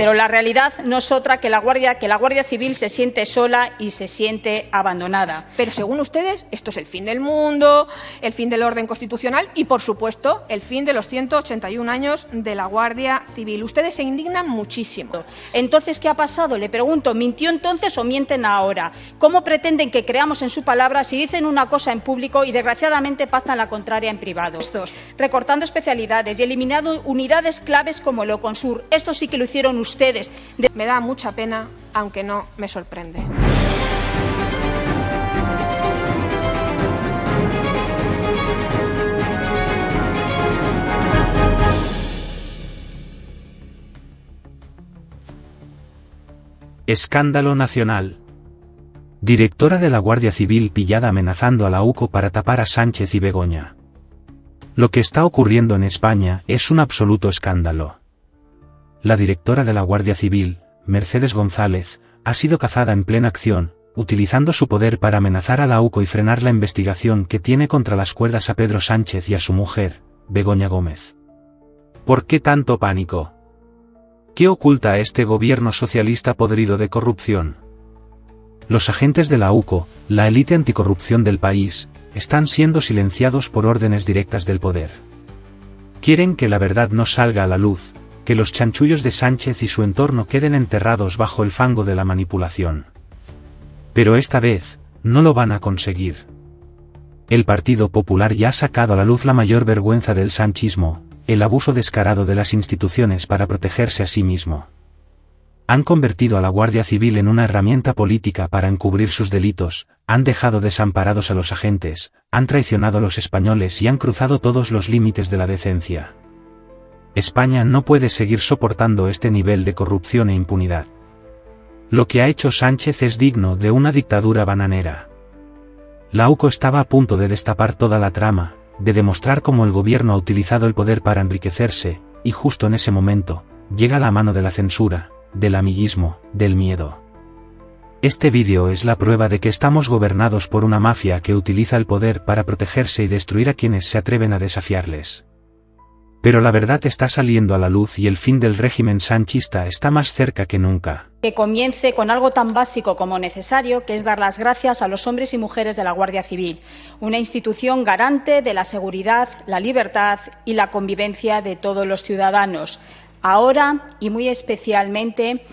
pero la realidad no es otra que la Guardia Civil se siente sola y se siente abandonada. Pero según ustedes, esto es el fin del mundo, el fin del orden constitucional y, por supuesto, el fin de los 181 años de la Guardia Civil. Ustedes se indignan muchísimo. Entonces, ¿qué ha pasado? Le pregunto, ¿mintió entonces o mienten ahora? ¿Cómo pretenden que creamos en su palabra si dicen una cosa en público y desgraciadamente pactan la contraria en privado? Recortando especialidades y eliminando unidades claves como el Oconsur. Esto sí que lo hicieron ustedes. Me da mucha pena, aunque no me sorprende. Escándalo nacional. Directora de la Guardia Civil pillada amenazando a la UCO para tapar a Sánchez y Begoña. Lo que está ocurriendo en España es un absoluto escándalo. La directora de la Guardia Civil, Mercedes González, ha sido cazada en plena acción, utilizando su poder para amenazar a la UCO y frenar la investigación que tiene contra las cuerdas a Pedro Sánchez y a su mujer, Begoña Gómez. ¿Por qué tanto pánico? ¿Qué oculta este gobierno socialista podrido de corrupción? Los agentes de la UCO, la élite anticorrupción del país, están siendo silenciados por órdenes directas del poder. Quieren que la verdad no salga a la luz, que los chanchullos de Sánchez y su entorno queden enterrados bajo el fango de la manipulación. Pero esta vez, no lo van a conseguir. El Partido Popular ya ha sacado a la luz la mayor vergüenza del sanchismo, el abuso descarado de las instituciones para protegerse a sí mismo. Han convertido a la Guardia Civil en una herramienta política para encubrir sus delitos, han dejado desamparados a los agentes, han traicionado a los españoles y han cruzado todos los límites de la decencia. España no puede seguir soportando este nivel de corrupción e impunidad. Lo que ha hecho Sánchez es digno de una dictadura bananera. La UCO estaba a punto de destapar toda la trama, de demostrar cómo el gobierno ha utilizado el poder para enriquecerse, y justo en ese momento, llega la mano de la censura, del amiguismo, del miedo. Este vídeo es la prueba de que estamos gobernados por una mafia que utiliza el poder para protegerse y destruir a quienes se atreven a desafiarles. Pero la verdad está saliendo a la luz y el fin del régimen sanchista está más cerca que nunca. Que comience con algo tan básico como necesario, que es dar las gracias a los hombres y mujeres de la Guardia Civil, una institución garante de la seguridad, la libertad y la convivencia de todos los ciudadanos, ahora y muy especialmente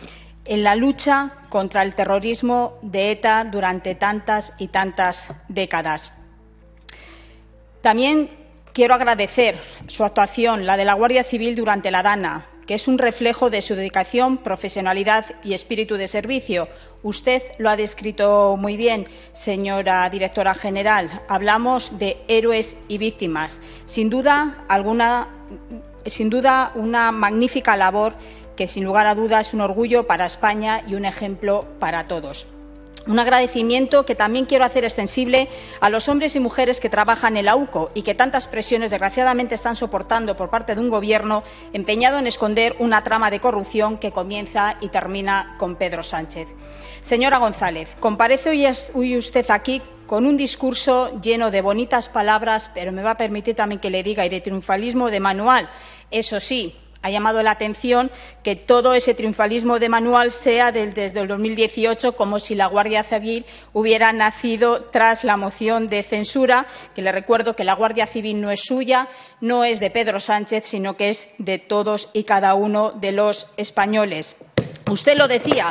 en la lucha contra el terrorismo de ETA durante tantas y tantas décadas. También quiero agradecer su actuación, la de la Guardia Civil durante la Dana, que es un reflejo de su dedicación, profesionalidad y espíritu de servicio. Usted lo ha descrito muy bien, señora directora general. Hablamos de héroes y víctimas. Sin duda una magnífica labor que, sin lugar a dudas, es un orgullo para España y un ejemplo para todos. Un agradecimiento que también quiero hacer extensible a los hombres y mujeres que trabajan en la UCO y que tantas presiones desgraciadamente están soportando por parte de un gobierno empeñado en esconder una trama de corrupción que comienza y termina con Pedro Sánchez. Señora González, comparece hoy usted aquí con un discurso lleno de bonitas palabras, pero me va a permitir también que le diga, y de triunfalismo de manual. Eso sí, ha llamado la atención que todo ese triunfalismo de manual sea desde el 2018, como si la Guardia Civil hubiera nacido tras la moción de censura, que le recuerdo que la Guardia Civil no es suya, no es de Pedro Sánchez, sino que es de todos y cada uno de los españoles. Usted lo decía,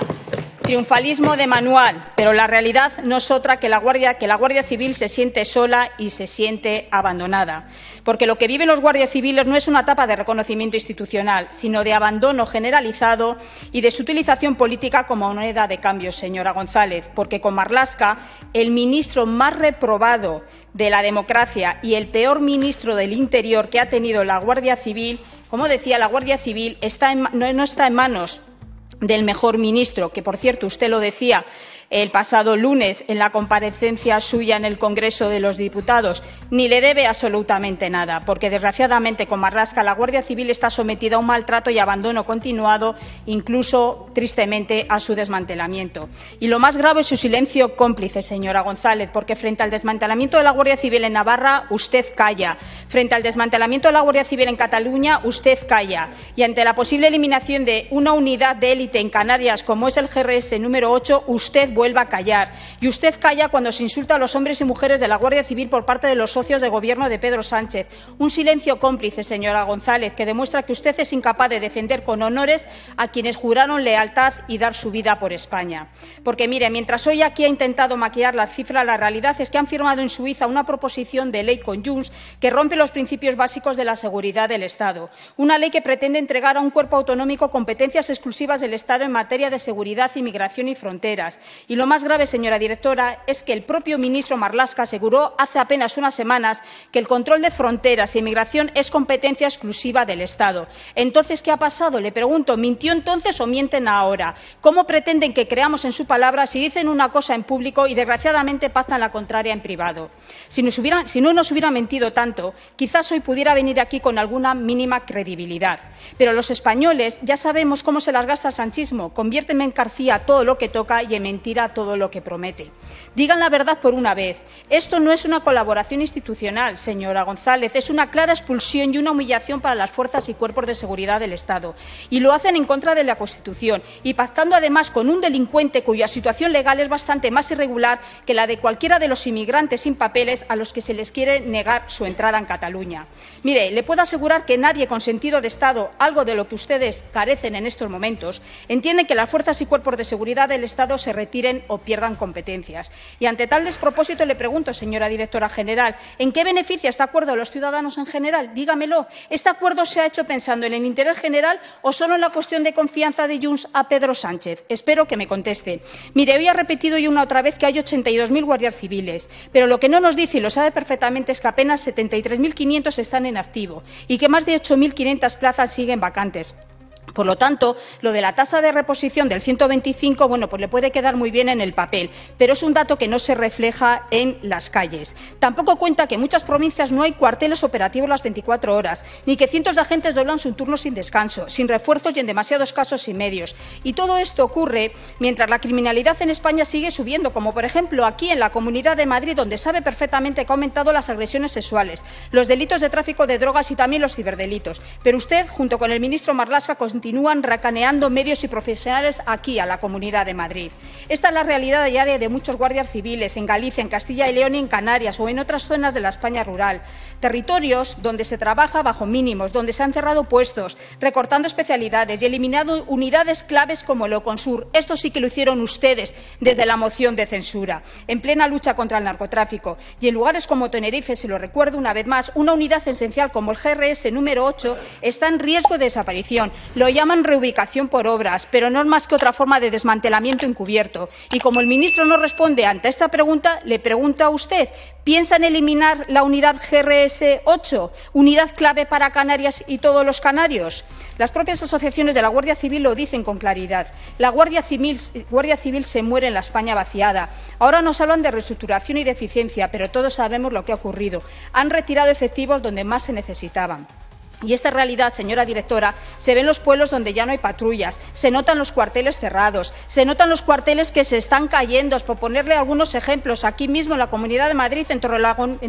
triunfalismo de manual, pero la realidad no es otra que la Guardia Civil se siente sola y se siente abandonada. Porque lo que viven los guardias civiles no es una etapa de reconocimiento institucional, sino de abandono generalizado y de su utilización política como moneda de cambio, señora González. Porque con Marlaska, el ministro más reprobado de la democracia y el peor ministro del Interior que ha tenido la Guardia Civil, como decía, la Guardia Civil no está en manos del mejor ministro, que por cierto usted lo decía, el pasado lunes en la comparecencia suya en el Congreso de los Diputados, ni le debe absolutamente nada, porque desgraciadamente con Marlaska la Guardia Civil está sometida a un maltrato y abandono continuado, incluso tristemente a su desmantelamiento. Y lo más grave es su silencio cómplice, señora González, porque frente al desmantelamiento de la Guardia Civil en Navarra, usted calla. Frente al desmantelamiento de la Guardia Civil en Cataluña, usted calla. Y ante la posible eliminación de una unidad de élite en Canarias, como es el GRS número 8, usted vuelva a callar. Y usted calla cuando se insulta a los hombres y mujeres de la Guardia Civil por parte de los socios de gobierno de Pedro Sánchez. Un silencio cómplice, señora González, que demuestra que usted es incapaz de defender con honores a quienes juraron lealtad y dar su vida por España. Porque, mire, mientras hoy aquí ha intentado maquillar las cifras, la realidad es que han firmado en Suiza una proposición de ley con Junts que rompe los principios básicos de la seguridad del Estado. Una ley que pretende entregar a un cuerpo autonómico competencias exclusivas del Estado en materia de seguridad, inmigración y fronteras. Y lo más grave, señora directora, es que el propio ministro Marlaska aseguró hace apenas unas semanas que el control de fronteras e inmigración es competencia exclusiva del Estado. Entonces, ¿qué ha pasado? Le pregunto, ¿mintió entonces o mienten ahora? ¿Cómo pretenden que creamos en su palabra si dicen una cosa en público y desgraciadamente pactan la contraria en privado? Si no nos hubiera mentido tanto, quizás hoy pudiera venir aquí con alguna mínima credibilidad. Pero los españoles ya sabemos cómo se las gasta el sanchismo, convierte en mercancía todo lo que toca y en mentira todo lo que promete. Digan la verdad por una vez. Esto no es una colaboración institucional, señora González, es una clara expulsión y una humillación para las fuerzas y cuerpos de seguridad del Estado. Y lo hacen en contra de la Constitución y pactando además con un delincuente cuya situación legal es bastante más irregular que la de cualquiera de los inmigrantes sin papeles a los que se les quiere negar su entrada en Cataluña. Mire, le puedo asegurar que nadie con sentido de Estado, algo de lo que ustedes carecen en estos momentos, entiende que las fuerzas y cuerpos de seguridad del Estado se retiren o pierdan competencias. Y ante tal despropósito le pregunto, señora directora general, ¿en qué beneficia este acuerdo a los ciudadanos en general? Dígamelo. ¿Este acuerdo se ha hecho pensando en el interés general o solo en la cuestión de confianza de Junts a Pedro Sánchez? Espero que me conteste. Mire, hoy ha repetido y una otra vez que hay 82.000 guardias civiles, pero lo que no nos dice y lo sabe perfectamente es que apenas 73.500 están en activo y que más de 8.500 plazas siguen vacantes. Por lo tanto, lo de la tasa de reposición del 125, bueno, pues le puede quedar muy bien en el papel, pero es un dato que no se refleja en las calles. Tampoco cuenta que en muchas provincias no hay cuarteles operativos las 24 horas, ni que cientos de agentes doblan su turno sin descanso, sin refuerzos y en demasiados casos sin medios. Y todo esto ocurre mientras la criminalidad en España sigue subiendo, como por ejemplo aquí en la Comunidad de Madrid, donde sabe perfectamente que ha aumentado las agresiones sexuales, los delitos de tráfico de drogas y también los ciberdelitos. Pero usted, junto con el ministro Marlaska, continúan racaneando medios y profesionales aquí, a la Comunidad de Madrid. Esta es la realidad diaria de muchos guardias civiles en Galicia, en Castilla y León y en Canarias o en otras zonas de la España rural. Territorios donde se trabaja bajo mínimos, donde se han cerrado puestos, recortando especialidades y eliminado unidades claves como el Oconsur. Esto sí que lo hicieron ustedes desde la moción de censura, en plena lucha contra el narcotráfico. Y en lugares como Tenerife, se lo recuerdo una vez más, una unidad esencial como el GRS número 8 está en riesgo de desaparición. Lo llaman reubicación por obras, pero no es más que otra forma de desmantelamiento encubierto. Y como el ministro no responde ante esta pregunta, le pregunto a usted, ¿piensan eliminar la unidad GRS 8, unidad clave para Canarias y todos los canarios? Las propias asociaciones de la Guardia Civil lo dicen con claridad. La Guardia Civil se muere en la España vaciada. Ahora nos hablan de reestructuración y de eficiencia, pero todos sabemos lo que ha ocurrido. Han retirado efectivos donde más se necesitaban. Y esta realidad, señora directora, se ve en los pueblos donde ya no hay patrullas, se notan los cuarteles cerrados, se notan los cuarteles que se están cayendo. Por ponerle algunos ejemplos, aquí mismo en la Comunidad de Madrid, en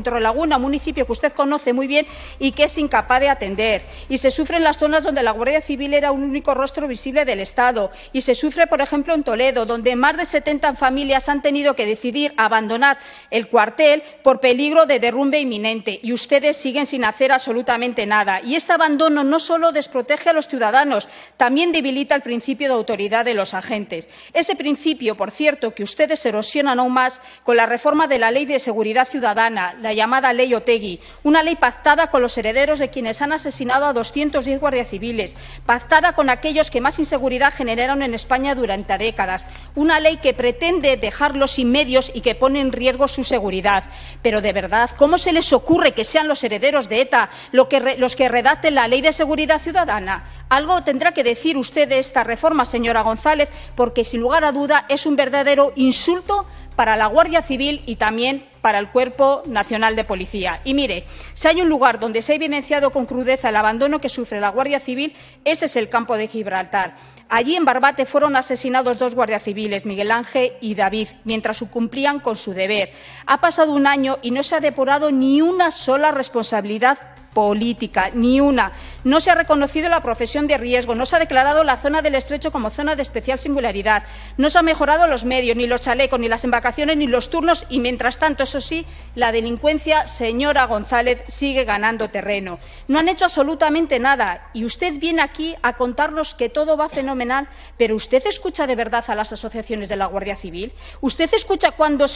Torrelaguna, municipio que usted conoce muy bien y que es incapaz de atender. Y se sufre en las zonas donde la Guardia Civil era un único rostro visible del Estado. Y se sufre, por ejemplo, en Toledo, donde más de 70 familias han tenido que decidir abandonar el cuartel por peligro de derrumbe inminente. Y ustedes siguen sin hacer absolutamente nada. Y este abandono no solo desprotege a los ciudadanos, también debilita el principio de autoridad de los agentes. Ese principio, por cierto, que ustedes erosionan aún más con la reforma de la Ley de Seguridad Ciudadana, la llamada Ley Otegi, una ley pactada con los herederos de quienes han asesinado a 210 guardias civiles, pactada con aquellos que más inseguridad generaron en España durante décadas, una ley que pretende dejarlos sin medios y que pone en riesgo su seguridad. Pero de verdad, ¿cómo se les ocurre que sean los herederos de ETA los que redacten redacten la Ley de Seguridad Ciudadana. Algo tendrá que decir usted de esta reforma, señora González, porque sin lugar a duda es un verdadero insulto para la Guardia Civil y también para el Cuerpo Nacional de Policía. Y mire, si hay un lugar donde se ha evidenciado con crudeza el abandono que sufre la Guardia Civil, ese es el campo de Gibraltar. Allí en Barbate fueron asesinados 2 guardias civiles, Miguel Ángel y David, mientras cumplían con su deber. Ha pasado un año y no se ha depurado ni una sola responsabilidad política, ni una. No se ha reconocido la profesión de riesgo, no se ha declarado la zona del Estrecho como zona de especial singularidad, no se han mejorado los medios, ni los chalecos, ni las embarcaciones, ni los turnos y, mientras tanto, eso sí, la delincuencia, señora González, sigue ganando terreno. No han hecho absolutamente nada y usted viene aquí a contarnos que todo va fenomenal, pero ¿usted escucha de verdad a las asociaciones de la Guardia Civil? ¿Usted escucha cuando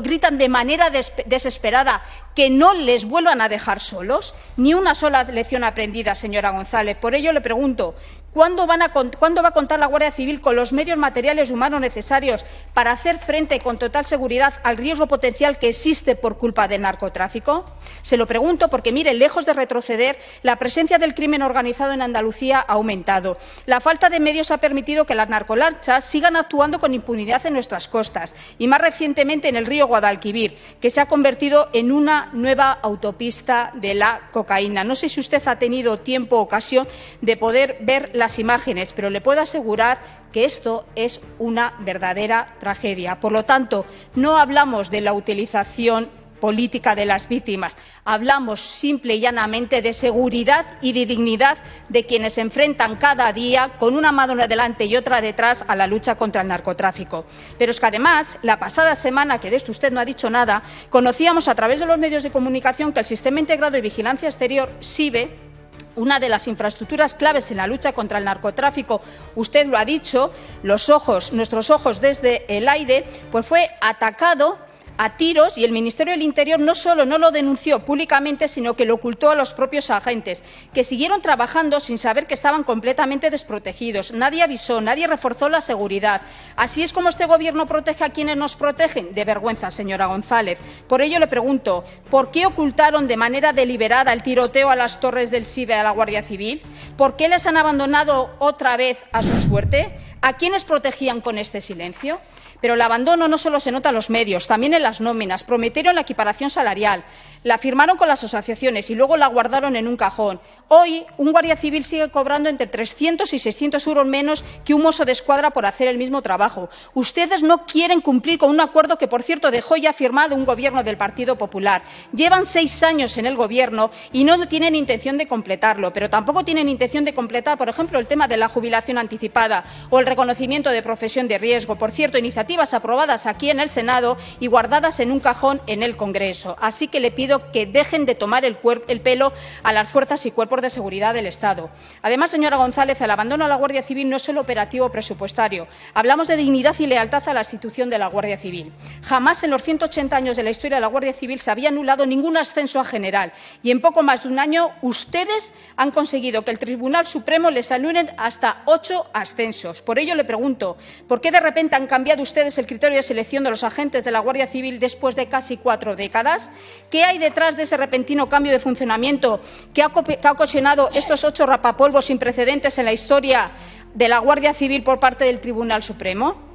gritan de manera desesperada que no les vuelvan a dejar solos? Ni una sola lección aprendida, señora González. Por ello le pregunto, ¿cuándo va a contar la Guardia Civil con los medios materiales y humanos necesarios para hacer frente con total seguridad al riesgo potencial que existe por culpa del narcotráfico? Se lo pregunto porque, mire, lejos de retroceder, la presencia del crimen organizado en Andalucía ha aumentado. La falta de medios ha permitido que las narcolanchas sigan actuando con impunidad en nuestras costas y, más recientemente, en el río Guadalquivir, que se ha convertido en una nueva autopista de la cocaína. No sé si usted ha tenido tiempo o ocasión de poder ver las imágenes, pero le puedo asegurar que esto es una verdadera tragedia. Por lo tanto, no hablamos de la utilización política de las víctimas, hablamos simple y llanamente de seguridad y de dignidad de quienes se enfrentan cada día con una mano delante y otra detrás a la lucha contra el narcotráfico. Pero es que además, la pasada semana, que de esto usted no ha dicho nada, conocíamos a través de los medios de comunicación que el Sistema Integrado de Vigilancia Exterior, SIVE, una de las infraestructuras claves en la lucha contra el narcotráfico, usted lo ha dicho, nuestros ojos desde el aire, pues fue atacado a tiros, y el Ministerio del Interior no solo no lo denunció públicamente, sino que lo ocultó a los propios agentes, que siguieron trabajando sin saber que estaban completamente desprotegidos. Nadie avisó, nadie reforzó la seguridad. ¿Así es como este Gobierno protege a quienes nos protegen? De vergüenza, señora González. Por ello le pregunto, ¿por qué ocultaron de manera deliberada el tiroteo a las torres del SIVE a la Guardia Civil? ¿Por qué les han abandonado otra vez a su suerte? ¿A quiénes protegían con este silencio? Pero el abandono no solo se nota en los medios, también en las nóminas. Prometieron la equiparación salarial, la firmaron con las asociaciones y luego la guardaron en un cajón. Hoy, un guardia civil sigue cobrando entre 300 y 600 euros menos que un mozo de escuadra por hacer el mismo trabajo. Ustedes no quieren cumplir con un acuerdo que, por cierto, dejó ya firmado un Gobierno del Partido Popular. Llevan 6 años en el Gobierno y no tienen intención de completarlo, pero tampoco tienen intención de completar, por ejemplo, el tema de la jubilación anticipada o el reconocimiento de profesión de riesgo. Por cierto, iniciativas aprobadas aquí en el Senado y guardadas en un cajón en el Congreso. Así que le pido que dejen de tomar el pelo a las fuerzas y cuerpos de seguridad del Estado. Además, señora González, el abandono a la Guardia Civil no es solo operativo presupuestario. Hablamos de dignidad y lealtad a la institución de la Guardia Civil. Jamás en los 180 años de la historia de la Guardia Civil se había anulado ningún ascenso a general y en poco más de un año ustedes han conseguido que el Tribunal Supremo les anule hasta 8 ascensos. Por ello le pregunto, ¿por qué de repente han cambiado ustedes el criterio de selección de los agentes de la Guardia Civil después de casi 4 décadas? ¿Qué hay detrás de ese repentino cambio de funcionamiento que ha ocasionado estos 8 rapapolvos sin precedentes en la historia de la Guardia Civil por parte del Tribunal Supremo?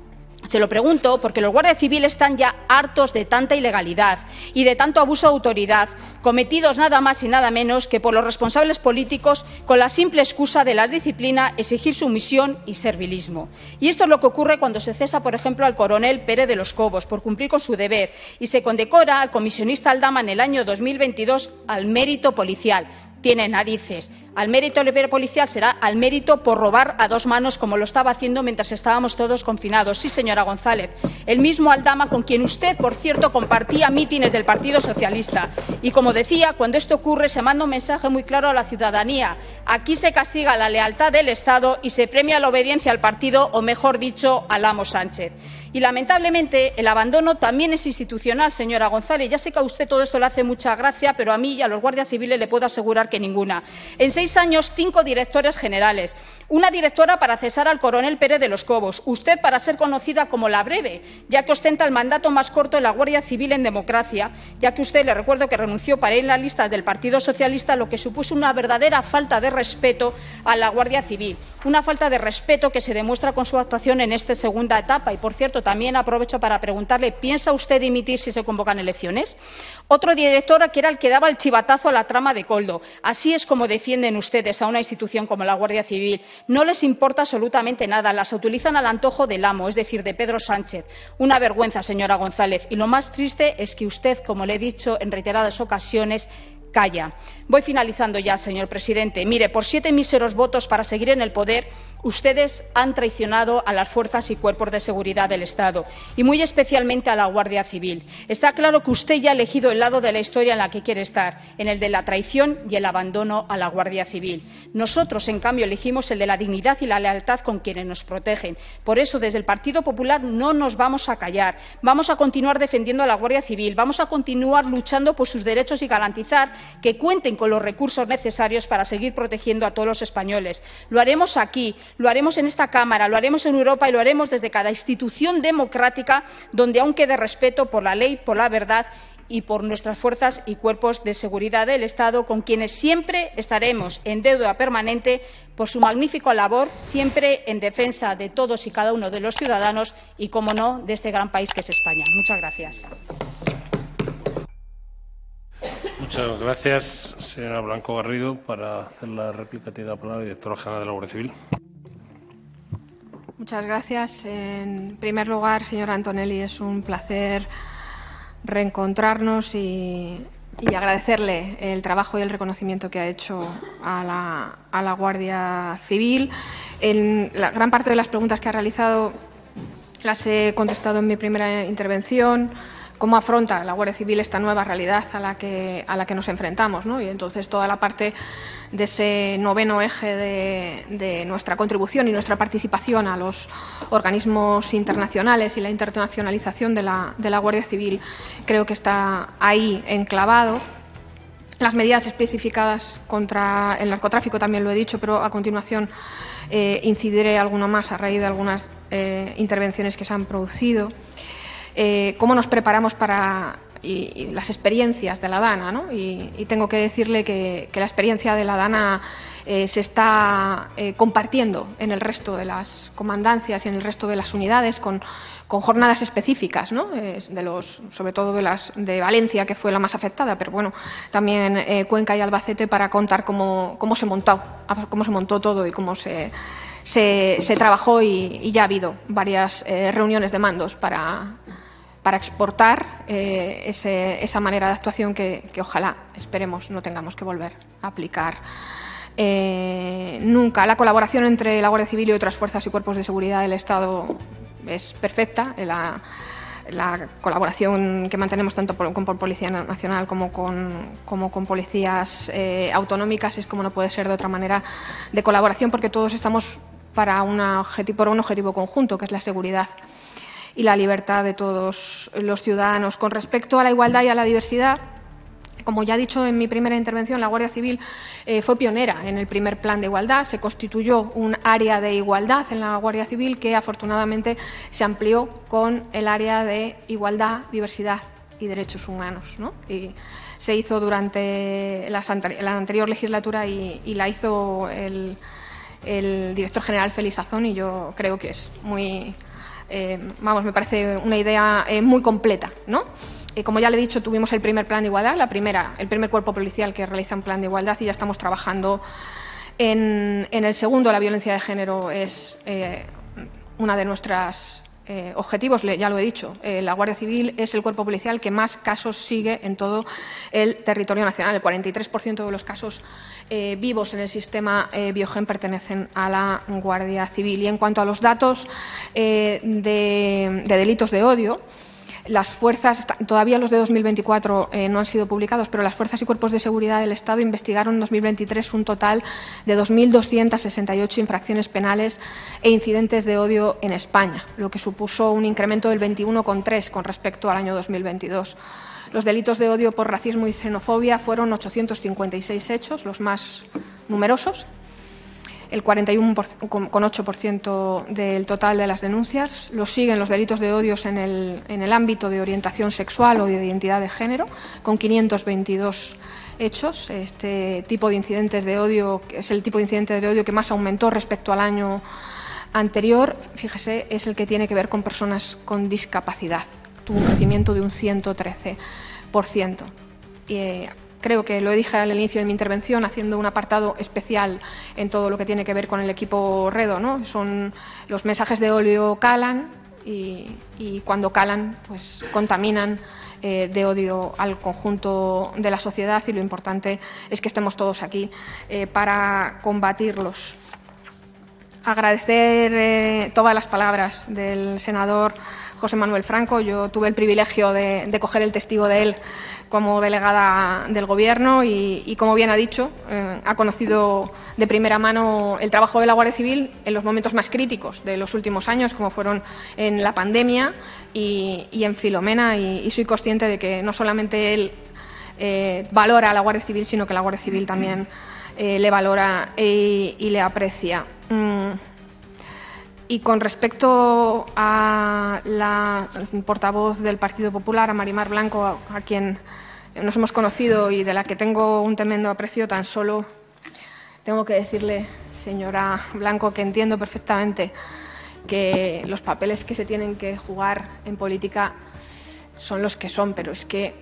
Se lo pregunto porque los guardias civiles están ya hartos de tanta ilegalidad y de tanto abuso de autoridad, cometidos nada más y nada menos que por los responsables políticos con la simple excusa de la disciplina, exigir sumisión y servilismo. Y esto es lo que ocurre cuando se cesa, por ejemplo, al coronel Pérez de los Cobos por cumplir con su deber y se condecora al comisionista Aldama en el año 2022 al mérito policial. Tiene narices. Al mérito policial será al mérito por robar a 2 manos, como lo estaba haciendo mientras estábamos todos confinados. Sí, señora González, el mismo Aldama con quien usted, por cierto, compartía mítines del Partido Socialista. Y como decía, cuando esto ocurre se manda un mensaje muy claro a la ciudadanía. Aquí se castiga la lealtad del Estado y se premia la obediencia al partido, o mejor dicho, al amo Sánchez. Y lamentablemente el abandono también es institucional, señora González. Ya sé que a usted todo esto le hace mucha gracia, pero a mí y a los guardias civiles le puedo asegurar que ninguna. En 6 años, 5 directores generales, Una directora para cesar al coronel Pérez de los Cobos. Usted para ser conocida como la breve, ya que ostenta el mandato más corto en la Guardia Civil en democracia, ya que usted, le recuerdo que renunció para ir en las listas del Partido Socialista, lo que supuso una verdadera falta de respeto a la Guardia Civil. Una falta de respeto que se demuestra con su actuación en esta segunda etapa. Y, por cierto, también aprovecho para preguntarle, ¿piensa usted dimitir si se convocan elecciones? Otro director que era el que daba el chivatazo a la trama de Koldo. Así es como defienden ustedes a una institución como la Guardia Civil. No les importa absolutamente nada, las utilizan al antojo del amo, es decir, de Pedro Sánchez. Una vergüenza, señora González. Y lo más triste es que usted, como le he dicho en reiteradas ocasiones, calla. Voy finalizando ya, señor presidente. Mire, por 7 míseros votos para seguir en el poder, ustedes han traicionado a las fuerzas y cuerpos de seguridad del Estado y muy especialmente a la Guardia Civil. Está claro que usted ya ha elegido el lado de la historia en la que quiere estar, en el de la traición y el abandono a la Guardia Civil. Nosotros, en cambio, elegimos el de la dignidad y la lealtad con quienes nos protegen. Por eso, desde el Partido Popular no nos vamos a callar. Vamos a continuar defendiendo a la Guardia Civil, vamos a continuar luchando por sus derechos y garantizar que cuenten con los recursos necesarios para seguir protegiendo a todos los españoles. Lo haremos aquí, lo haremos en esta Cámara, lo haremos en Europa y lo haremos desde cada institución democrática donde aún quede respeto por la ley, por la verdad y por nuestras fuerzas y cuerpos de seguridad del Estado, con quienes siempre estaremos en deuda permanente por su magnífica labor, siempre en defensa de todos y cada uno de los ciudadanos y, como no, de este gran país que es España. Muchas gracias. Muchas gracias, señora Blanco Garrido. Para hacer la réplica tiene la palabra la directora general de la Guardia Civil. Muchas gracias. En primer lugar, señora Antonelli, es un placer reencontrarnos y agradecerle el trabajo y el reconocimiento que ha hecho a la Guardia Civil. En la gran parte de las preguntas que ha realizado las he contestado en mi primera intervención. Cómo afronta la Guardia Civil esta nueva realidad a la que nos enfrentamos, ¿no? Y entonces toda la parte de ese noveno eje de nuestra contribución y nuestra participación a los organismos internacionales y la internacionalización de la Guardia Civil creo que está ahí enclavado. Las medidas especificadas contra el narcotráfico también lo he dicho, pero a continuación incidiré alguno más a raíz de algunas intervenciones que se han producido. Cómo nos preparamos para y las experiencias de la DANA, ¿no? Y tengo que decirle que la experiencia de la DANA se está compartiendo en el resto de las comandancias y en el resto de las unidades con jornadas específicas, ¿no? Sobre todo de Valencia, que fue la más afectada, pero bueno, también Cuenca y Albacete, para contar cómo se montó todo y cómo se trabajó, y ya ha habido varias reuniones de mandos para exportar esa manera de actuación que ojalá, esperemos, no tengamos que volver a aplicar nunca. La colaboración entre la Guardia Civil y otras fuerzas y cuerpos de seguridad del Estado es perfecta. La colaboración que mantenemos tanto con Policía Nacional como con policías autonómicas es, como no puede ser de otra manera, de colaboración, porque todos estamos por un objetivo conjunto, que es la seguridad y la libertad de todos los ciudadanos. Con respecto a la igualdad y a la diversidad, como ya he dicho en mi primera intervención, la Guardia Civil fue pionera en el primer plan de igualdad. Se constituyó un área de igualdad en la Guardia Civil que afortunadamente se amplió con el área de igualdad, diversidad y derechos humanos, ¿no? Y se hizo durante la anterior legislatura y la hizo el director general Félix Azón, y yo creo que es me parece una idea muy completa, ¿no? Como ya le he dicho, tuvimos el primer plan de igualdad, el primer cuerpo policial que realiza un plan de igualdad, y ya estamos trabajando en el segundo. La violencia de género es una de nuestras objetivos, ya lo he dicho. La Guardia Civil es el cuerpo policial que más casos sigue en todo el territorio nacional. El 43% de los casos vivos en el sistema Biogen pertenecen a la Guardia Civil. Y en cuanto a los datos de delitos de odio, las fuerzas, todavía los de 2024 no han sido publicados, pero las fuerzas y cuerpos de seguridad del Estado investigaron en 2023 un total de 2.268 infracciones penales e incidentes de odio en España, lo que supuso un incremento del 21,3 con respecto al año 2022. Los delitos de odio por racismo y xenofobia fueron 856 hechos, los más numerosos. el 41,8% del total de las denuncias. Lo siguen los delitos de odio en el ámbito de orientación sexual o de identidad de género, con 522 hechos. Este tipo de incidentes de odio es el tipo de incidentes de odio que más aumentó respecto al año anterior. Fíjese, es el que tiene que ver con personas con discapacidad. Tuvo un crecimiento de un 113%. Creo que lo dije al inicio de mi intervención, haciendo un apartado especial en todo lo que tiene que ver con el equipo Redo, ¿no? Los mensajes de odio calan y cuando calan, pues contaminan de odio al conjunto de la sociedad, y lo importante es que estemos todos aquí para combatirlos. Agradecer todas las palabras del senador José Manuel Franco. Yo tuve el privilegio de coger el testigo de él como delegada del Gobierno y como bien ha dicho, ha conocido de primera mano el trabajo de la Guardia Civil en los momentos más críticos de los últimos años, como fueron en la pandemia y en Filomena, y soy consciente de que no solamente él valora a la Guardia Civil, sino que la Guardia Civil también le valora y le aprecia. Y con respecto a la portavoz del Partido Popular, a Marimar Blanco, a quien nos hemos conocido y de la que tengo un tremendo aprecio, tan solo tengo que decirle, señora Blanco, que entiendo perfectamente que los papeles que se tienen que jugar en política son los que son, pero es que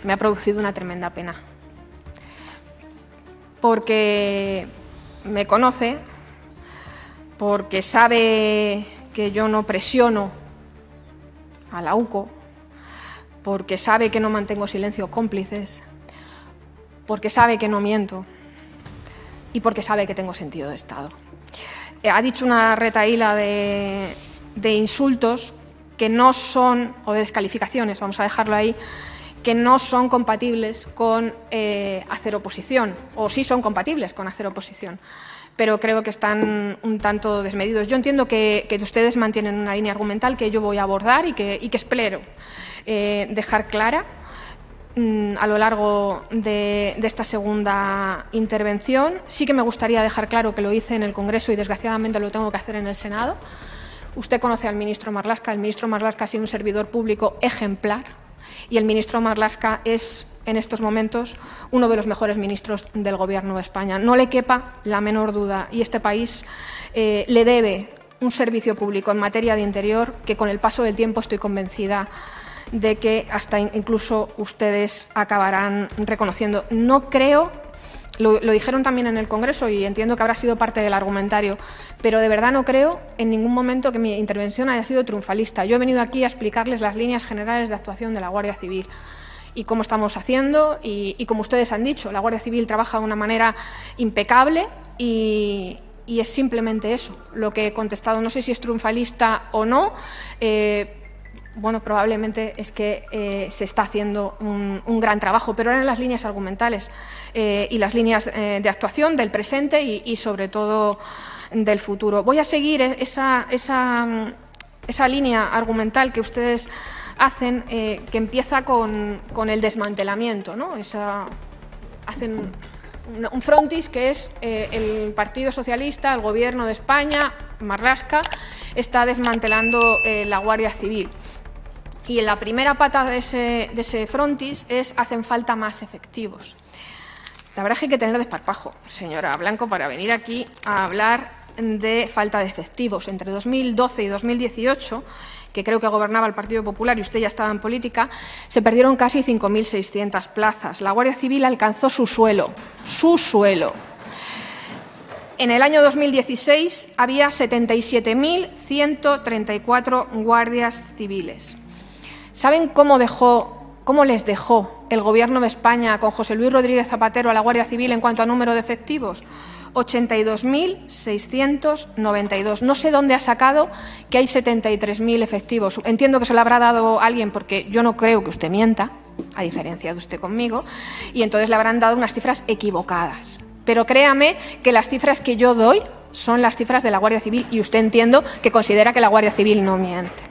me ha producido una tremenda pena. Porque me conoce, porque sabe que yo no presiono a la UCO, porque sabe que no mantengo silencio cómplices, porque sabe que no miento y porque sabe que tengo sentido de Estado. Ha dicho una retahíla de insultos que no son, o de descalificaciones, vamos a dejarlo ahí, que no son compatibles con hacer oposición, o sí son compatibles con hacer oposición, pero creo que están un tanto desmedidos. Yo entiendo que ustedes mantienen una línea argumental que yo voy a abordar y que espero dejar clara a lo largo de esta segunda intervención. Sí que me gustaría dejar claro que lo hice en el Congreso y desgraciadamente lo tengo que hacer en el Senado. Usted conoce al ministro Marlaska. El ministro Marlaska ha sido un servidor público ejemplar y el ministro Marlaska es en estos momentos uno de los mejores ministros del Gobierno de España. No le quepa la menor duda, y este país le debe un servicio público en materia de interior que con el paso del tiempo estoy convencida de que hasta incluso ustedes acabarán reconociendo. No creo, lo dijeron también en el Congreso y entiendo que habrá sido parte del argumentario, pero de verdad no creo en ningún momento que mi intervención haya sido triunfalista. Yo he venido aquí a explicarles las líneas generales de actuación de la Guardia Civil y cómo estamos haciendo, y como ustedes han dicho, la Guardia Civil trabaja de una manera impecable y es simplemente eso lo que he contestado. No sé si es triunfalista o no. Bueno, probablemente es que se está haciendo un gran trabajo, pero eran las líneas argumentales y las líneas de actuación del presente y sobre todo del futuro. Voy a seguir esa línea argumental que ustedes hacen, que empieza con el desmantelamiento, ¿no? Hacen un frontis que es el Partido Socialista, el Gobierno de España, Marlaska, está desmantelando la Guardia Civil. Y en la primera pata de ese frontis hacen falta más efectivos. La verdad es que hay que tener desparpajo, señora Blanco, para venir aquí a hablar de falta de efectivos. Entre 2012 y 2018, que creo que gobernaba el Partido Popular y usted ya estaba en política, se perdieron casi 5.600 plazas. La Guardia Civil alcanzó su suelo. En el año 2016 había 77.134 guardias civiles. ¿Saben cómo les dejó el Gobierno de España con José Luis Rodríguez Zapatero a la Guardia Civil en cuanto a número de efectivos? 82.692. No sé dónde ha sacado que hay 73.000 efectivos. Entiendo que se lo habrá dado alguien, porque yo no creo que usted mienta, a diferencia de usted conmigo, y entonces le habrán dado unas cifras equivocadas. Pero créame que las cifras que yo doy son las cifras de la Guardia Civil y usted entiendo que considera que la Guardia Civil no miente.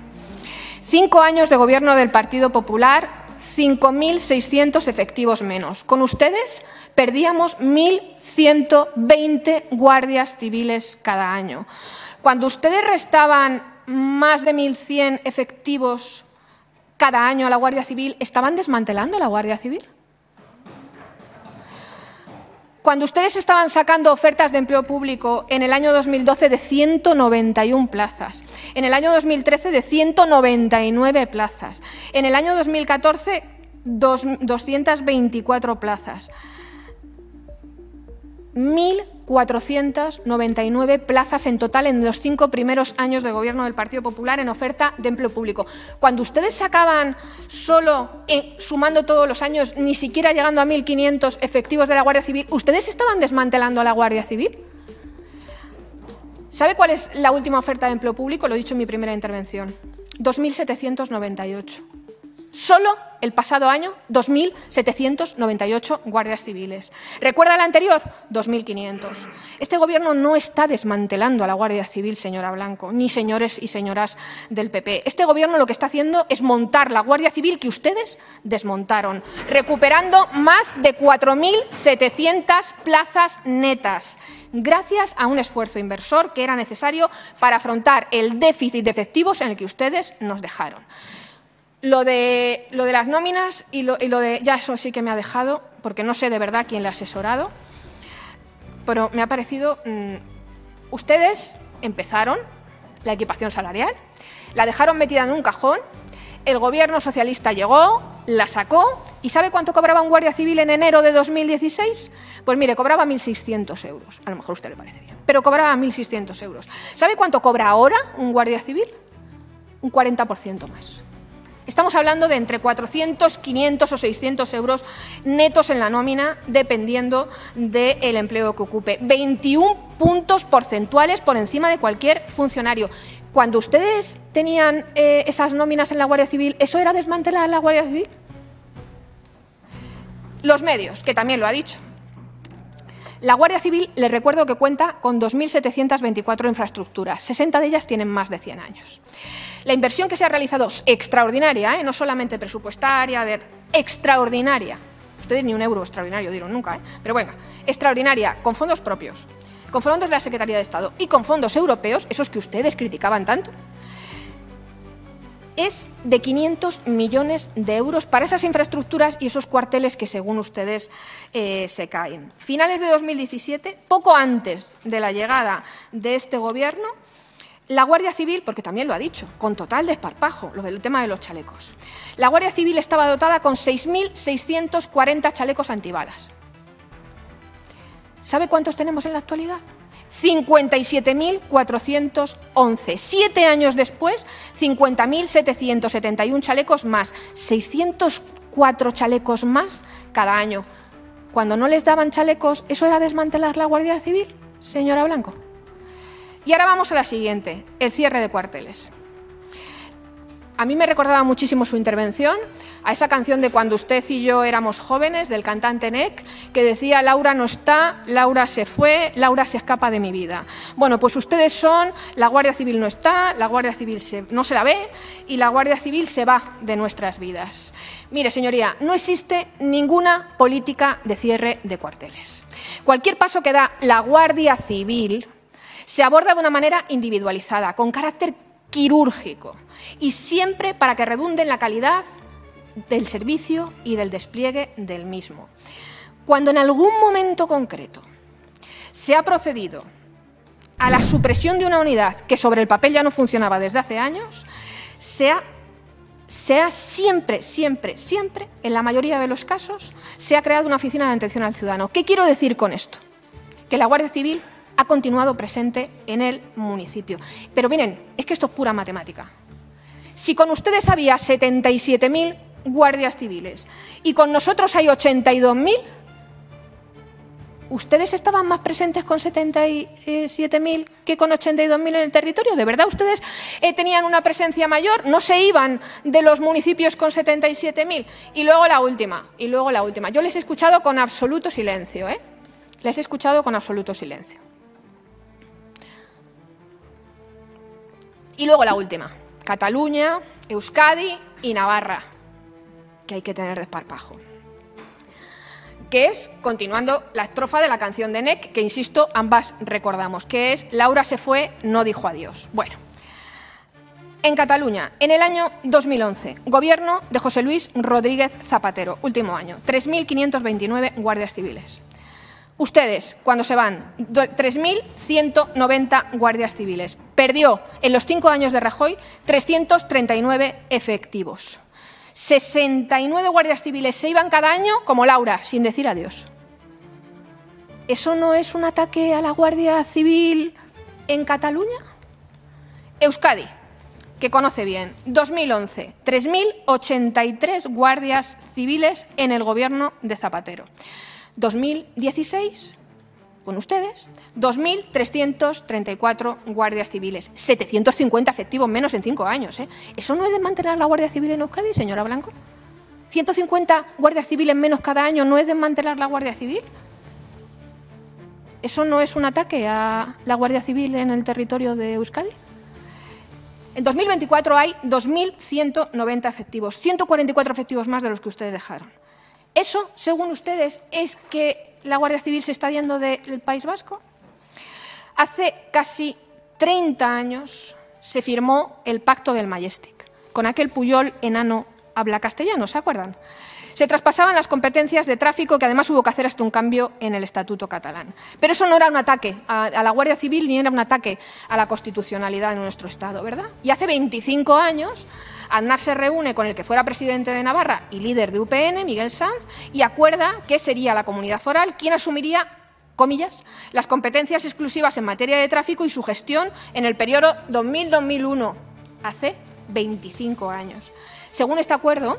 5 años de gobierno del Partido Popular, 5.600 efectivos menos. Con ustedes perdíamos 1.120 guardias civiles cada año. Cuando ustedes restaban más de 1.100 efectivos cada año a la Guardia Civil, ¿estaban desmantelando la Guardia Civil? Cuando ustedes estaban sacando ofertas de empleo público en el año 2012 de 191 plazas, en el año 2013 de 199 plazas, en el año 2014 224 plazas, 1.499 plazas en total en los 5 primeros años de gobierno del Partido Popular en oferta de empleo público. Cuando ustedes sacaban solo, sumando todos los años, ni siquiera llegando a 1.500 efectivos de la Guardia Civil, ¿ustedes estaban desmantelando a la Guardia Civil? ¿Sabe cuál es la última oferta de empleo público? Lo he dicho en mi primera intervención. 2.798. Solo el pasado año, 2.798 guardias civiles. ¿Recuerda la anterior? 2.500. Este Gobierno no está desmantelando a la Guardia Civil, señora Blanco, ni señores y señoras del PP. Este Gobierno lo que está haciendo es montar la Guardia Civil que ustedes desmontaron, recuperando más de 4.700 plazas netas, gracias a un esfuerzo inversor que era necesario para afrontar el déficit de efectivos en el que ustedes nos dejaron. Lo de las nóminas y lo de... Ya eso sí que me ha dejado, porque no sé de verdad quién le ha asesorado, pero me ha parecido... ustedes empezaron la equipación salarial, la dejaron metida en un cajón, el Gobierno socialista llegó, la sacó, ¿y sabe cuánto cobraba un guardia civil en enero de 2016? Pues mire, cobraba 1.600 euros. A lo mejor a usted le parece bien, pero cobraba 1.600 euros. ¿Sabe cuánto cobra ahora un guardia civil? Un 40% más. Estamos hablando de entre 400, 500 o 600 euros netos en la nómina, dependiendo del empleo que ocupe. 21 puntos porcentuales por encima de cualquier funcionario. Cuando ustedes tenían esas nóminas en la Guardia Civil, ¿eso era desmantelar la Guardia Civil? Los medios, que también lo ha dicho. La Guardia Civil, les recuerdo que cuenta con 2.724 infraestructuras. 60 de ellas tienen más de 100 años. La inversión que se ha realizado es extraordinaria, no solamente presupuestaria, extraordinaria. Ustedes ni un euro extraordinario dieron nunca, pero bueno, extraordinaria, con fondos propios, con fondos de la Secretaría de Estado y con fondos europeos, esos que ustedes criticaban tanto, es de 500 millones de euros para esas infraestructuras y esos cuarteles que, según ustedes, se caen. Finales de 2017, poco antes de la llegada de este Gobierno, la Guardia Civil, porque también lo ha dicho, con total desparpajo, lo del tema de los chalecos. La Guardia Civil estaba dotada con 6.640 chalecos antibalas. ¿Sabe cuántos tenemos en la actualidad? 57.411. 7 años después, 50.771 chalecos más. 604 chalecos más cada año. Cuando no les daban chalecos, ¿eso era desmantelar la Guardia Civil, señora Blanco? Y ahora vamos a la siguiente, el cierre de cuarteles. A mí me recordaba muchísimo su intervención a esa canción de Cuando usted y yo éramos jóvenes, del cantante Nek, que decía: Laura no está, Laura se fue, Laura se escapa de mi vida. Bueno, pues ustedes son, la Guardia Civil no está, la Guardia Civil no se la ve y la Guardia Civil se va de nuestras vidas. Mire, señoría, no existe ninguna política de cierre de cuarteles. Cualquier paso que da la Guardia Civil se aborda de una manera individualizada, con carácter quirúrgico y siempre para que redunde en la calidad del servicio y del despliegue del mismo. Cuando en algún momento concreto se ha procedido a la supresión de una unidad que sobre el papel ya no funcionaba desde hace años, se ha siempre, en la mayoría de los casos, se ha creado una oficina de atención al ciudadano. ¿Qué quiero decir con esto? Que la Guardia Civil ha continuado presente en el municipio. Pero miren, es que esto es pura matemática. Si con ustedes había 77.000 guardias civiles y con nosotros hay 82.000, ¿ustedes estaban más presentes con 77.000 que con 82.000 en el territorio? ¿De verdad ustedes tenían una presencia mayor? ¿No se iban de los municipios con 77.000? Y luego la última. Yo les he escuchado con absoluto silencio, Les he escuchado con absoluto silencio. Y luego la última, Cataluña, Euskadi y Navarra. que hay que tener desparpajo. Que es, continuando la estrofa de la canción de NEC, que insisto, ambas recordamos, que es Laura se fue, no dijo adiós. Bueno, en Cataluña, en el año 2011, gobierno de José Luis Rodríguez Zapatero, último año, 3.529 guardias civiles. Ustedes, cuando se van, 3.190 guardias civiles. Perdió en los 5 años de Rajoy 339 efectivos. 69 guardias civiles se iban cada año como Laura, sin decir adiós. ¿Eso no es un ataque a la Guardia Civil en Cataluña? Euskadi, que conoce bien, 2011, 3.083 guardias civiles en el gobierno de Zapatero. 2016, con ustedes, 2.334 guardias civiles, 750 efectivos menos en 5 años. ¿Eso no es desmantelar la Guardia Civil en Euskadi, señora Blanco? ¿150 guardias civiles menos cada año no es desmantelar la Guardia Civil? ¿Eso no es un ataque a la Guardia Civil en el territorio de Euskadi? En 2024 hay 2.190 efectivos, 144 efectivos más de los que ustedes dejaron. ¿Eso, según ustedes, es que la Guardia Civil se está yendo del País Vasco? Hace casi 30 años se firmó el Pacto del Majestic, con aquel Pujol enano habla castellano, ¿se acuerdan? Se traspasaban las competencias de tráfico, que además hubo que hacer hasta un cambio en el Estatuto catalán. Pero eso no era un ataque a la Guardia Civil ni era un ataque a la constitucionalidad de nuestro Estado, ¿verdad? Y hace 25 años Aznar se reúne con el que fuera presidente de Navarra y líder de UPN, Miguel Sanz, y acuerda que sería la comunidad foral quien asumiría, comillas, las competencias exclusivas en materia de tráfico y su gestión en el periodo 2000-2001, hace 25 años. Según este acuerdo,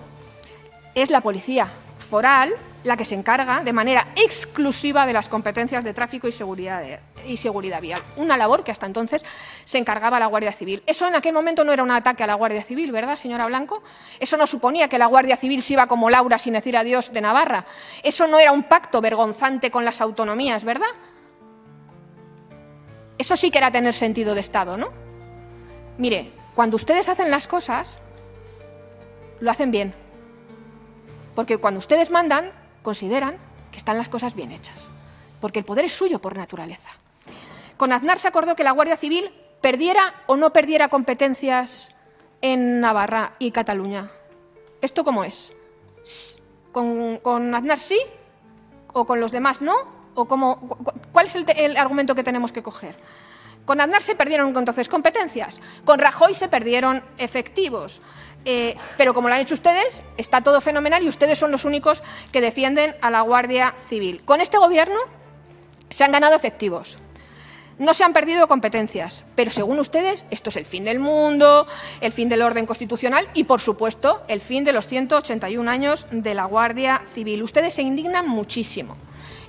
es la policía foral la que se encarga de manera exclusiva de las competencias de tráfico y seguridad vial, una labor que hasta entonces se encargaba la Guardia Civil. Eso en aquel momento no era un ataque a la Guardia Civil, ¿verdad, señora Blanco? Eso no suponía que la Guardia Civil se iba como Laura sin decir adiós de Navarra. Eso no era un pacto vergonzante con las autonomías, ¿verdad? Eso sí que era tener sentido de Estado, ¿no? Mire, cuando ustedes hacen las cosas, lo hacen bien. Porque cuando ustedes mandan, consideran que están las cosas bien hechas. Porque el poder es suyo por naturaleza. Con Aznar se acordó que la Guardia Civil perdiera o no perdiera competencias en Navarra y Cataluña. ¿Esto cómo es? ¿Con Aznar sí? ¿O con los demás no? ¿O cuál es el argumento que tenemos que coger? Con Aznar se perdieron entonces competencias. Con Rajoy se perdieron efectivos. Pero como lo han hecho ustedes, está todo fenomenal y ustedes son los únicos que defienden a la Guardia Civil. Con este gobierno se han ganado efectivos. No se han perdido competencias, pero según ustedes esto es el fin del mundo, el fin del orden constitucional y, por supuesto, el fin de los 181 años de la Guardia Civil. Ustedes se indignan muchísimo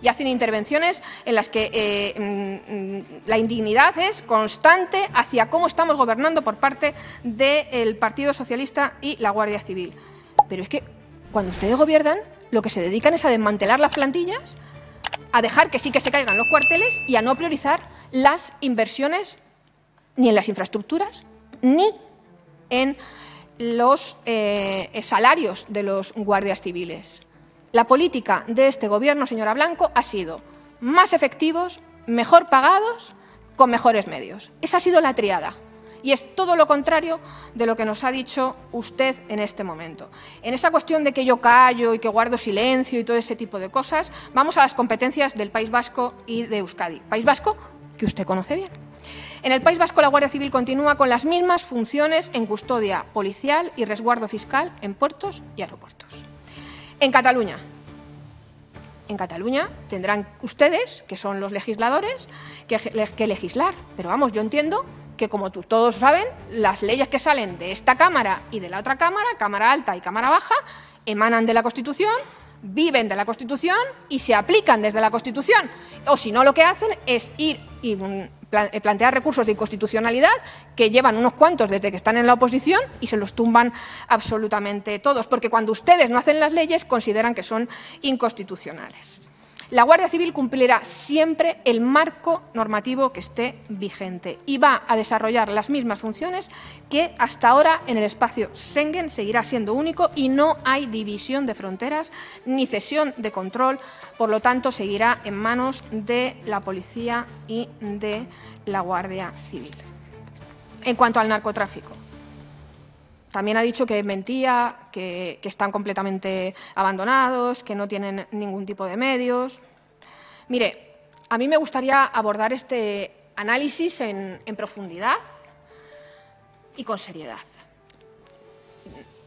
y hacen intervenciones en las que la indignidad es constante hacia cómo estamos gobernando por parte del Partido Socialista y la Guardia Civil. Pero es que cuando ustedes gobiernan, lo que se dedican es a desmantelar las plantillas, a dejar que sí que se caigan los cuarteles y a no priorizar las inversiones ni en las infraestructuras ni en los salarios de los guardias civiles. La política de este gobierno, señora Blanco, ha sido más efectivos, mejor pagados, con mejores medios. Esa ha sido la triada. Y es todo lo contrario de lo que nos ha dicho usted en este momento. En esa cuestión de que yo callo y que guardo silencio y todo ese tipo de cosas, vamos a las competencias del País Vasco y de Euskadi. País Vasco, que usted conoce bien. En el País Vasco, la Guardia Civil continúa con las mismas funciones en custodia policial y resguardo fiscal en puertos y aeropuertos. En Cataluña tendrán ustedes, que son los legisladores, que legislar. Pero vamos, yo entiendo que, como todos saben, las leyes que salen de esta Cámara y de la otra Cámara, Cámara Alta y Cámara Baja, emanan de la Constitución, viven de la Constitución y se aplican desde la Constitución. O si no, lo que hacen es ir y plantear recursos de inconstitucionalidad que llevan unos cuantos desde que están en la oposición y se los tumban absolutamente todos, porque cuando ustedes no hacen las leyes consideran que son inconstitucionales. La Guardia Civil cumplirá siempre el marco normativo que esté vigente y va a desarrollar las mismas funciones que hasta ahora en el espacio Schengen. Seguirá siendo único y no hay división de fronteras ni cesión de control, por lo tanto seguirá en manos de la policía y de la Guardia Civil. En cuanto al narcotráfico, también ha dicho que mentía, que están completamente abandonados, que no tienen ningún tipo de medios. Mire, a mí me gustaría abordar este análisis en profundidad y con seriedad.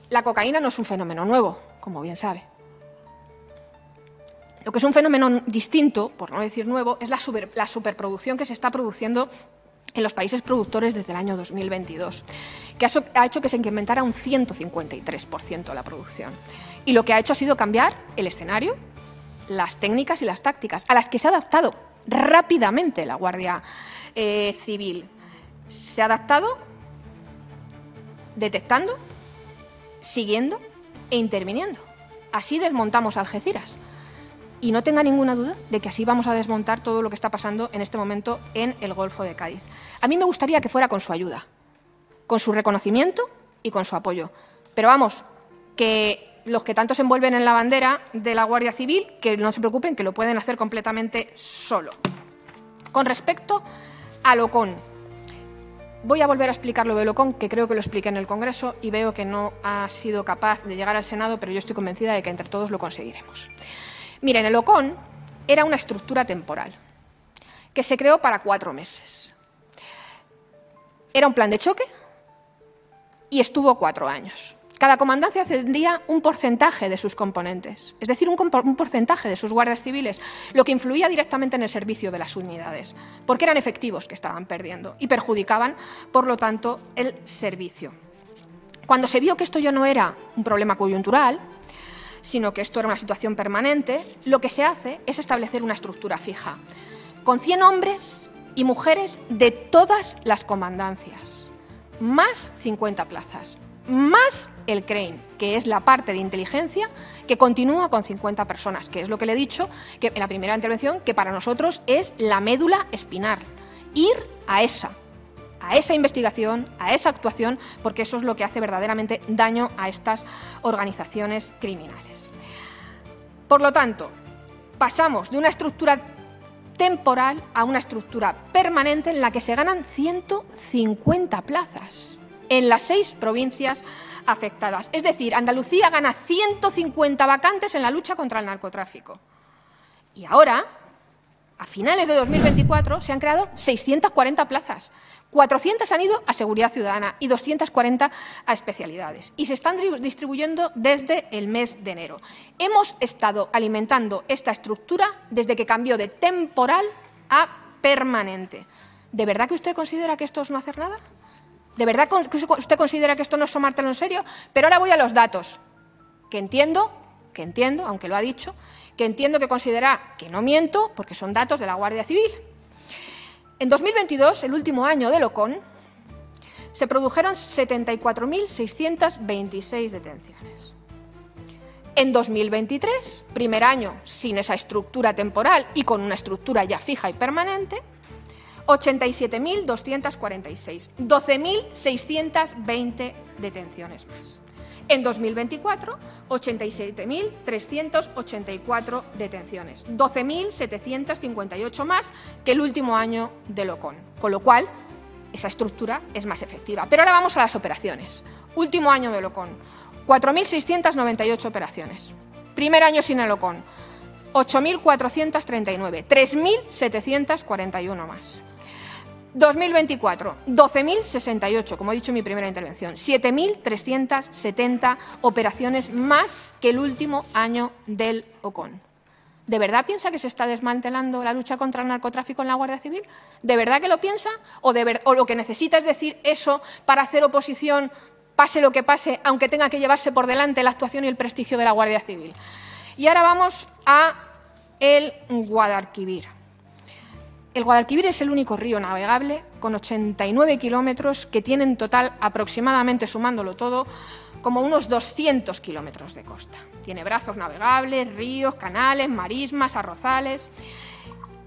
La cocaína no es un fenómeno nuevo, como bien sabe. Lo que es un fenómeno distinto, por no decir nuevo, es la superproducción que se está produciendo en los países productores desde el año 2022, que ha hecho que se incrementara un 153% la producción. Y lo que ha hecho ha sido cambiar el escenario, las técnicas y las tácticas, a las que se ha adaptado rápidamente la Guardia Civil. Se ha adaptado detectando, siguiendo e interviniendo. Así desmontamos Algeciras. Y no tenga ninguna duda de que así vamos a desmontar todo lo que está pasando en este momento en el Golfo de Cádiz. A mí me gustaría que fuera con su ayuda, con su reconocimiento y con su apoyo. Pero vamos, que los que tanto se envuelven en la bandera de la Guardia Civil, que no se preocupen, que lo pueden hacer completamente solo. Con respecto al OCON, voy a volver a explicar lo del OCON, que creo que lo expliqué en el Congreso y veo que no ha sido capaz de llegar al Senado, pero yo estoy convencida de que entre todos lo conseguiremos. Miren, el OCON era una estructura temporal que se creó para 4 meses. Era un plan de choque y estuvo 4 años. Cada comandancia cedía un porcentaje de sus componentes, es decir, un porcentaje de sus guardias civiles, lo que influía directamente en el servicio de las unidades, porque eran efectivos que estaban perdiendo y perjudicaban, por lo tanto, el servicio. Cuando se vio que esto ya no era un problema coyuntural, sino que esto era una situación permanente, lo que se hace es establecer una estructura fija, con 100 hombres y mujeres de todas las comandancias, más 50 plazas, más el CREIN, que es la parte de inteligencia que continúa con 50 personas, que es lo que le he dicho que en la primera intervención, que para nosotros es la médula espinal, ir a esa investigación, a esa actuación, porque eso es lo que hace verdaderamente daño a estas organizaciones criminales. Por lo tanto, pasamos de una estructura temporal a una estructura permanente en la que se ganan 150 plazas en las 6 provincias afectadas. Es decir, Andalucía gana 150 vacantes en la lucha contra el narcotráfico. Y ahora, a finales de 2024, se han creado 640 plazas. 400 han ido a Seguridad Ciudadana y 240 a especialidades. Y se están distribuyendo desde el mes de enero. Hemos estado alimentando esta estructura desde que cambió de temporal a permanente. ¿De verdad que usted considera que esto es no hacer nada? ¿De verdad que usted considera que esto no es tomártelo en serio? Pero ahora voy a los datos, que entiendo, aunque lo ha dicho, que entiendo que considera que no miento, porque son datos de la Guardia Civil. En 2022, el último año del OCON, se produjeron 74.626 detenciones. En 2023, primer año sin esa estructura temporal y con una estructura ya fija y permanente, 87.246, 12.620 detenciones más. En 2024, 87.384 detenciones, 12.758 más que el último año del OCON, con lo cual esa estructura es más efectiva. Pero ahora vamos a las operaciones. Último año del OCON, 4.698 operaciones. Primer año sin el OCON, 8.439, 3.741 más. 2024, 12.068, como he dicho en mi primera intervención, 7.370 operaciones más que el último año del OCON. ¿De verdad piensa que se está desmantelando la lucha contra el narcotráfico en la Guardia Civil? ¿De verdad que lo piensa? ¿O lo que necesita es decir eso para hacer oposición, pase lo que pase, aunque tenga que llevarse por delante la actuación y el prestigio de la Guardia Civil? Y ahora vamos a el Guadalquivir. El Guadalquivir es el único río navegable con 89 kilómetros que tiene en total, aproximadamente sumándolo todo, como unos 200 kilómetros de costa. Tiene brazos navegables, ríos, canales, marismas, arrozales,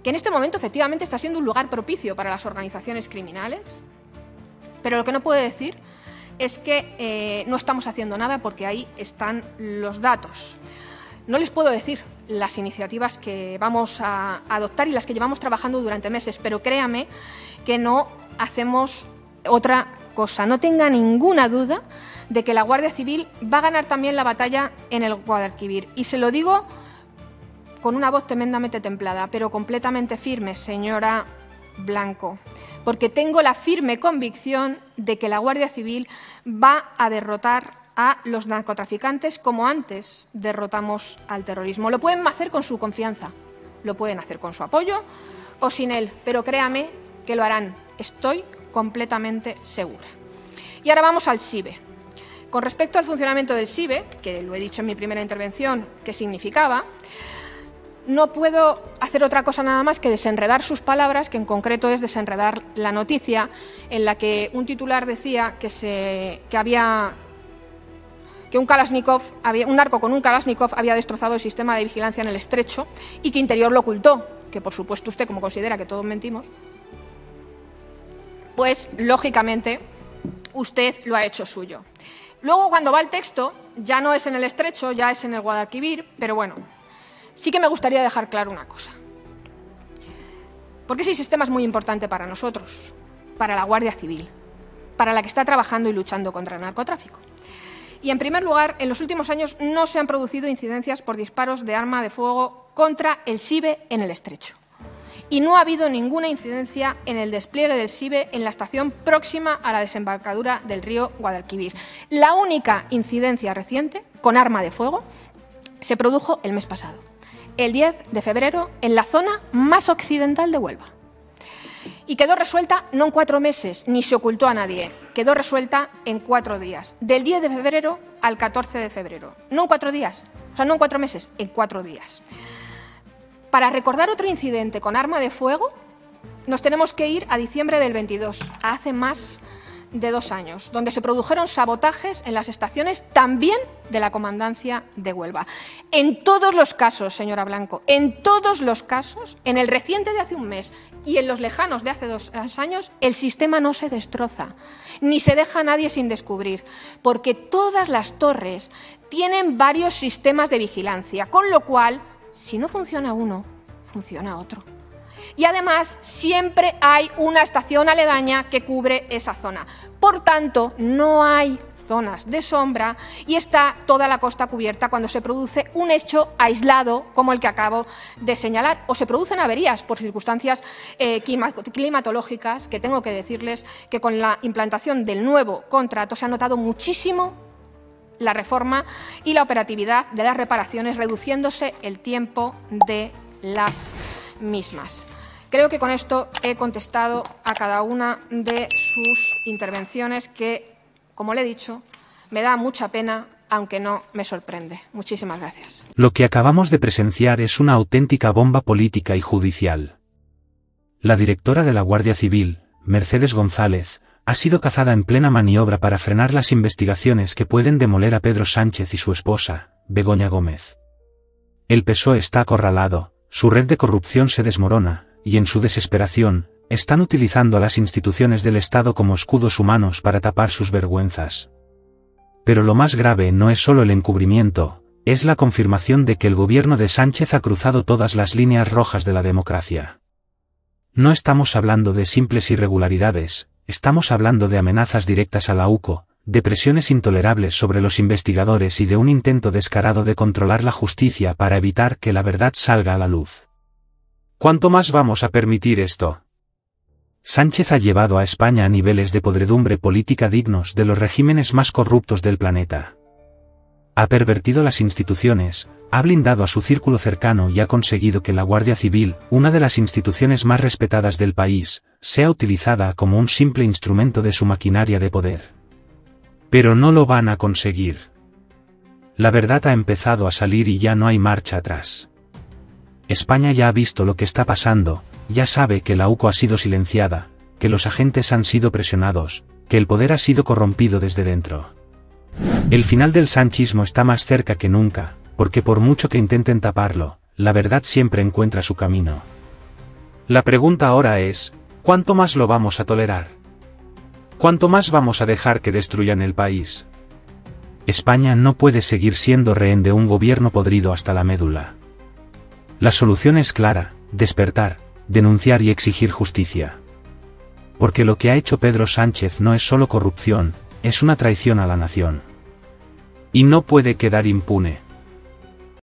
que en este momento efectivamente está siendo un lugar propicio para las organizaciones criminales, pero lo que no puedo decir es que no estamos haciendo nada, porque ahí están los datos. No les puedo decir las iniciativas que vamos a adoptar y las que llevamos trabajando durante meses, pero créame que no hacemos otra cosa. No tenga ninguna duda de que la Guardia Civil va a ganar también la batalla en el Guadalquivir. Y se lo digo con una voz tremendamente templada, pero completamente firme, señora Blanco, porque tengo la firme convicción de que la Guardia Civil va a derrotar a los narcotraficantes como antes derrotamos al terrorismo. Lo pueden hacer con su confianza, lo pueden hacer con su apoyo o sin él, pero créame que lo harán. Estoy completamente segura. Y ahora vamos al SIBE. Con respecto al funcionamiento del SIBE, que lo he dicho en mi primera intervención, ¿qué significaba? No puedo hacer otra cosa nada más que desenredar sus palabras, que en concreto es desenredar la noticia en la que un titular decía que un narco con un Kalashnikov había destrozado el sistema de vigilancia en el Estrecho y que Interior lo ocultó, que por supuesto usted, como considera que todos mentimos, pues lógicamente usted lo ha hecho suyo. Luego, cuando va el texto, ya no es en el Estrecho, ya es en el Guadalquivir, pero bueno, sí que me gustaría dejar claro una cosa. Porque ese sistema es muy importante para nosotros, para la Guardia Civil, para la que está trabajando y luchando contra el narcotráfico. Y, en primer lugar, en los últimos años no se han producido incidencias por disparos de arma de fuego contra el SIBE en el Estrecho. Y no ha habido ninguna incidencia en el despliegue del SIBE en la estación próxima a la desembocadura del río Guadalquivir. La única incidencia reciente con arma de fuego se produjo el mes pasado, el 10 de febrero, en la zona más occidental de Huelva. Y quedó resuelta no en 4 meses, ni se ocultó a nadie, quedó resuelta en 4 días, del 10 de febrero al 14 de febrero. No en 4 días, o sea, no en 4 meses, en 4 días. Para recordar otro incidente con arma de fuego, nos tenemos que ir a diciembre del 22, hace más de 2 años, donde se produjeron sabotajes en las estaciones también de la Comandancia de Huelva. En todos los casos, señora Blanco, en todos los casos, en el reciente de hace un mes y en los lejanos de hace 2 años, el sistema no se destroza, ni se deja a nadie sin descubrir, porque todas las torres tienen varios sistemas de vigilancia, con lo cual, si no funciona uno, funciona otro. Y además siempre hay una estación aledaña que cubre esa zona. Por tanto, no hay zonas de sombra y está toda la costa cubierta cuando se produce un hecho aislado como el que acabo de señalar, o se producen averías por circunstancias climatológicas, que tengo que decirles que con la implantación del nuevo contrato se ha notado muchísimo la reforma y la operatividad de las reparaciones, reduciéndose el tiempo de las mismas. Creo que con esto he contestado a cada una de sus intervenciones que, como le he dicho, me da mucha pena, aunque no me sorprende. Muchísimas gracias. Lo que acabamos de presenciar es una auténtica bomba política y judicial. La directora de la Guardia Civil, Mercedes González, ha sido cazada en plena maniobra para frenar las investigaciones que pueden demoler a Pedro Sánchez y su esposa, Begoña Gómez. El PSOE está acorralado, su red de corrupción se desmorona, y en su desesperación, están utilizando a las instituciones del Estado como escudos humanos para tapar sus vergüenzas. Pero lo más grave no es solo el encubrimiento, es la confirmación de que el gobierno de Sánchez ha cruzado todas las líneas rojas de la democracia. No estamos hablando de simples irregularidades, estamos hablando de amenazas directas a la UCO, de presiones intolerables sobre los investigadores y de un intento descarado de controlar la justicia para evitar que la verdad salga a la luz. ¿Cuánto más vamos a permitir esto? Sánchez ha llevado a España a niveles de podredumbre política dignos de los regímenes más corruptos del planeta. Ha pervertido las instituciones, ha blindado a su círculo cercano y ha conseguido que la Guardia Civil, una de las instituciones más respetadas del país, sea utilizada como un simple instrumento de su maquinaria de poder. Pero no lo van a conseguir. La verdad ha empezado a salir y ya no hay marcha atrás. España ya ha visto lo que está pasando, ya sabe que la UCO ha sido silenciada, que los agentes han sido presionados, que el poder ha sido corrompido desde dentro. El final del sanchismo está más cerca que nunca, porque por mucho que intenten taparlo, la verdad siempre encuentra su camino. La pregunta ahora es, ¿cuánto más lo vamos a tolerar? ¿Cuánto más vamos a dejar que destruyan el país? España no puede seguir siendo rehén de un gobierno podrido hasta la médula. La solución es clara: despertar, denunciar y exigir justicia. Porque lo que ha hecho Pedro Sánchez no es solo corrupción, es una traición a la nación. Y no puede quedar impune.